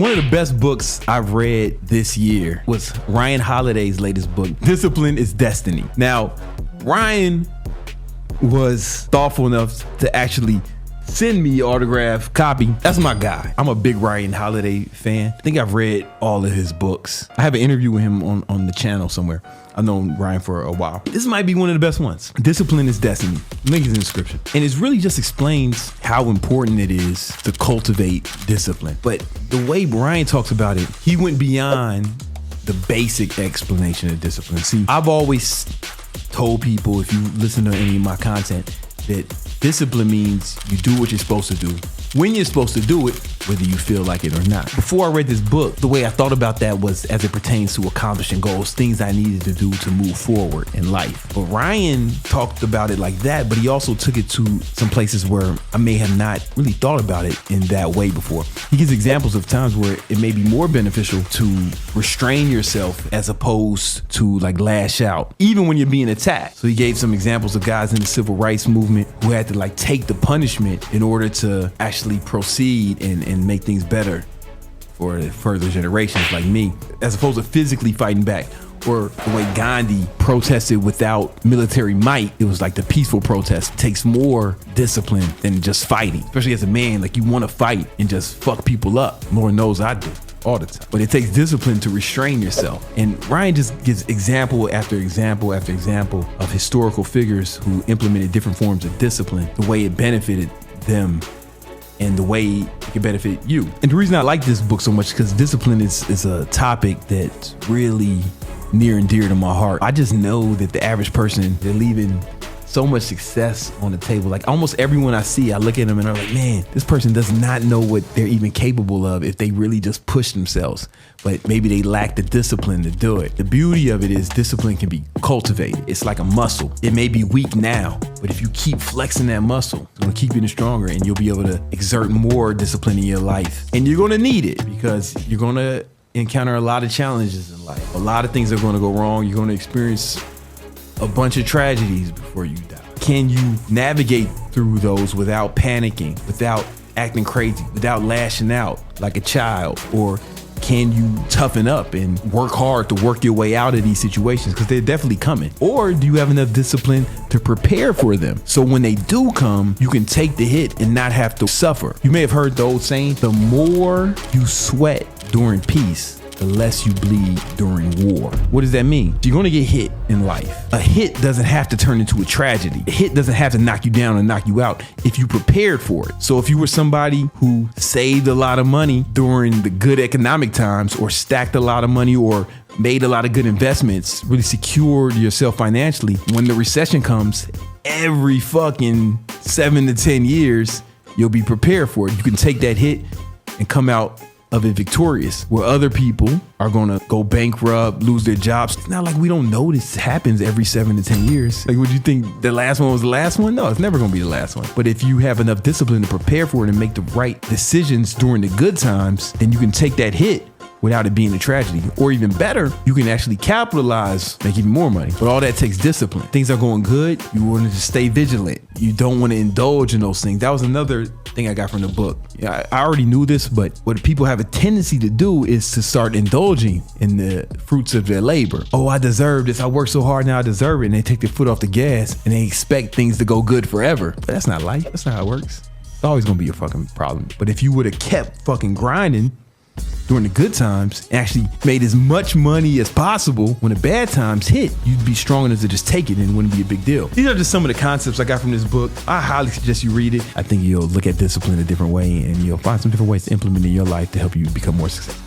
One of the best books I've read this year was Ryan Holiday's latest book, Discipline is Destiny. Now, Ryan was thoughtful enough to actually send me an autographed copy. That's my guy. I'm a big Ryan Holiday fan. I think I've read all of his books. I have an interview with him on the channel somewhere. I've known Ryan for a while. This might be one of the best ones. Discipline is Destiny. Link is in the description. And it really just explains how important it is to cultivate discipline. But the way Ryan talks about it, he went beyond the basic explanation of discipline. See, I've always told people, if you listen to any of my content, that discipline means you do what you're supposed to do when you're supposed to do it, whether you feel like it or not. Before I read this book, the way I thought about that was as it pertains to accomplishing goals, things I needed to do to move forward in life. But Ryan talked about it like that, but he also took it to some places where I may have not really thought about it in that way before. He gives examples of times where it may be more beneficial to restrain yourself as opposed to like lash out, even when you're being attacked. So he gave some examples of guys in the civil rights movement who had to like take the punishment in order to actually proceed and make things better for further generations like me, as opposed to physically fighting back. Or the way Gandhi protested without military might, it was like the peaceful protest. It takes more discipline than just fighting, especially as a man. Like you want to fight and just fuck people up. Lord knows I do all the time. But it takes discipline to restrain yourself. And Ryan just gives example after example after example of historical figures who implemented different forms of discipline, the way it benefited them and the way it can benefit you. And the reason I like this book so much is because discipline is a topic that's really near and dear to my heart. I just know that the average person, they're leaving so much success on the table. Like almost everyone I see, I look at them and I'm like, man, this person does not know what they're even capable of if they really just push themselves, but maybe they lack the discipline to do it. The beauty of it is discipline can be cultivated. It's like a muscle. It may be weak now, but if you keep flexing that muscle, it's gonna keep getting stronger and you'll be able to exert more discipline in your life. And you're gonna need it because you're gonna encounter a lot of challenges in life. A lot of things are gonna go wrong. You're gonna experience a bunch of tragedies before you die. Can you navigate through those without panicking, without acting crazy, without lashing out like a child? Or can you toughen up and work hard to work your way out of these situations? Because they're definitely coming. Or do you have enough discipline to prepare for them? So when they do come, you can take the hit and not have to suffer. You may have heard the old saying, the more you sweat during peace, the less you bleed during war. What does that mean? You're gonna get hit in life. A hit doesn't have to turn into a tragedy. A hit doesn't have to knock you down and knock you out if you prepared for it. So if you were somebody who saved a lot of money during the good economic times, or stacked a lot of money, or made a lot of good investments, really secured yourself financially, when the recession comes every fucking 7 to 10 years, you'll be prepared for it. You can take that hit and come out of it victorious, where other people are gonna go bankrupt, lose their jobs. It's not like we don't know this happens every 7 to 10 years. Like, would you think the last one was the last one? No, it's never gonna be the last one. But if you have enough discipline to prepare for it and make the right decisions during the good times, then you can take that hit without it being a tragedy. Or even better, you can actually capitalize, make even more money. But all that takes discipline. Things are going good, you want to stay vigilant. You don't want to indulge in those things. That was another thing I got from the book. Yeah, I already knew this, but what people have a tendency to do is to start indulging in the fruits of their labor. Oh, I deserve this. I worked so hard, now I deserve it. And they take their foot off the gas and they expect things to go good forever. But that's not life. That's not how it works. It's always gonna be a fucking problem. But if you would have kept fucking grinding during the good times, actually made as much money as possible, when the bad times hit, you'd be strong enough to just take it and it wouldn't be a big deal. These are just some of the concepts I got from this book. I highly suggest you read it. I think you'll look at discipline a different way and you'll find some different ways to implement in your life to help you become more successful.